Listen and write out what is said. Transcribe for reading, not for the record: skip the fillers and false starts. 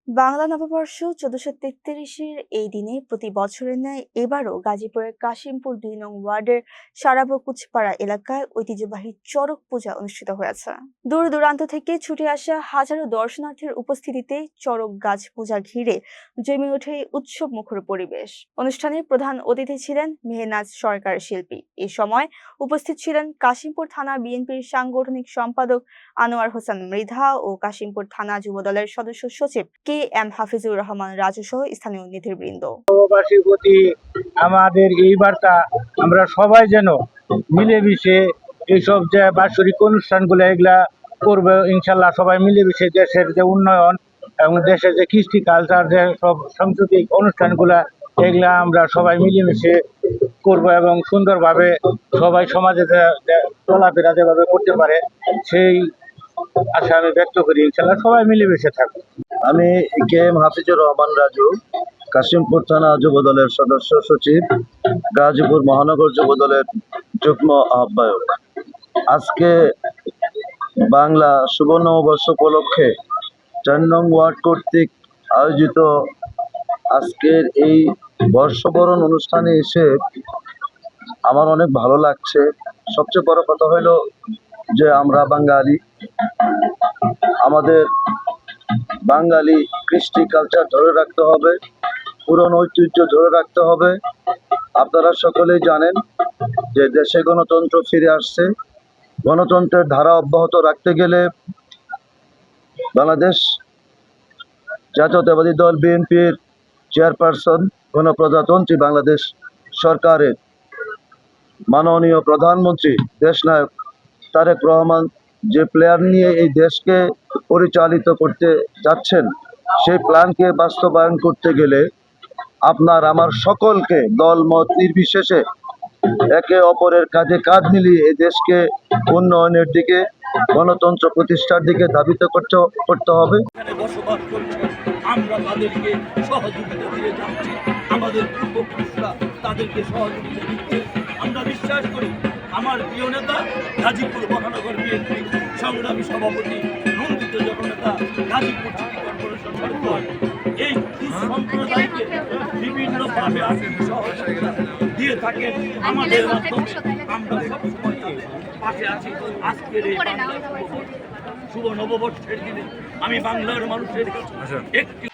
বাংলা নববর্ষ ১৪৩৩-এর এই দিনে প্রতি বছরের ন্যায় এবারও গাজীপুরের কাশিমপুর ২ নং ওয়ার্ডের সারাবো কুচপাড়া এলাকায় ঐতিহ্যবাহী চড়ক পূজা অনুষ্ঠিত হয়েছে। দূর দূরান্ত থেকে ছুটে আসা হাজারো দর্শনার্থীর উপস্থিতিতে চড়ক গাছ পূজা ঘিরে জমে ওঠে উৎসব মুখর পরিবেশ। অনুষ্ঠানে প্রধান অতিথি ছিলেন মেহনাজ সরকার শিল্পী। এ সময় উপস্থিত ছিলেন কাশিমপুর থানা বিএনপির সাংগঠনিক সম্পাদক আনোয়ার হোসেন মৃধা ও কাশিমপুর থানা যুবদলের সদস্য সচিব KM হাফিজুর রহমান রাজু সহ স্থানীয় নেতৃবৃন্দ। নববাসীর প্রতি আমাদের এই বার্তা, আমরা সবাই যেন মিলেমিশে এইসব যে বাৎসরিক অনুষ্ঠানগুলো এগুলা করবে ইনশাল্লাহ। সবাই মিলেমিশে দেশের যে উন্নয়ন এবং দেশের যে কৃষ্টি কালচার যে সব সাংস্কৃতিক অনুষ্ঠানগুলা এগুলা আমরা সবাই মিলেমিশে করব এবং সুন্দরভাবে সবাই সমাজে চলাফেরা যেভাবে করতে পারে সেই আশা আমি ব্যক্ত করি। ইনশাল্লাহ সবাই মিলেমিশে থাকবে। আমি KM হাফিজুর রহমান রাজু, কাশিমপুর থানা যুবদলের সদস্য সচিব, গাজীপুর মহানগর যুবদলের যুগ্ম আহ্বায়ক। আজকে বাংলা শুভ নববর্ষ উপলক্ষে ৪ নং ওয়ার্ড কর্তৃক আয়োজিত আজকের এই বর্ষবরণ অনুষ্ঠানে এসে আমার অনেক ভালো লাগছে। সবচেয়ে বড় কথা হলো যে আমরা বাঙালি, আমাদের বাঙালি কৃষ্টি কালচার ধরে রাখতে হবে, পুরনো ঐতিহ্য ধরে রাখতে হবে। আপনারা সকলেই জানেন যে দেশে গণতন্ত্র ফিরে আসছে। গণতন্ত্রের ধারা অব্যাহত রাখতে গেলে বাংলাদেশ জাতীয়তাবাদী দল বিএনপির চেয়ারপারসন গণপ্রজাতন্ত্রী বাংলাদেশ সরকারের মাননীয় প্রধানমন্ত্রী দেশনায়ক তারেক রহমান যে প্ল্যান নিয়ে এই দেশকে পরিচালিত করতে যাচ্ছেন, সেই প্ল্যানকে বাস্তবায়ন করতে গেলে আপনার আমার সকলকে দলমত নির্বিশেষে একে অপরের কাঁধে কাঁধ মিলিয়ে এই দেশকে উন্নয়নের দিকে, গণতন্ত্র প্রতিষ্ঠার দিকে ধাবিত করতে হবে। বসবাস করছে, আমরা তাদেরকে সহযোগিতা দিয়ে যাচ্ছি। আমাদের পূর্বপুরুষরা তাদেরকে সহযোগিতা দিচ্ছে। আমরা বিশ্বাস করি আমার প্রিয় নেতা গাজীপুর মহানগর বিএনপি সংগ্রামী সভাপতি নন্দিত জননেতা গাজীপুর সিটি কর্পোরেশন সরকার এই সম্প্রদায়কে বিভিন্নভাবে আর্থিক সহযোগিতা দিয়ে থাকেন। আমাদের মাধ্যমে আমরা সবসময় পাশে আছি। আজকের এই শুভ নববর্ষের দিনে আমি বাংলার মানুষের একটি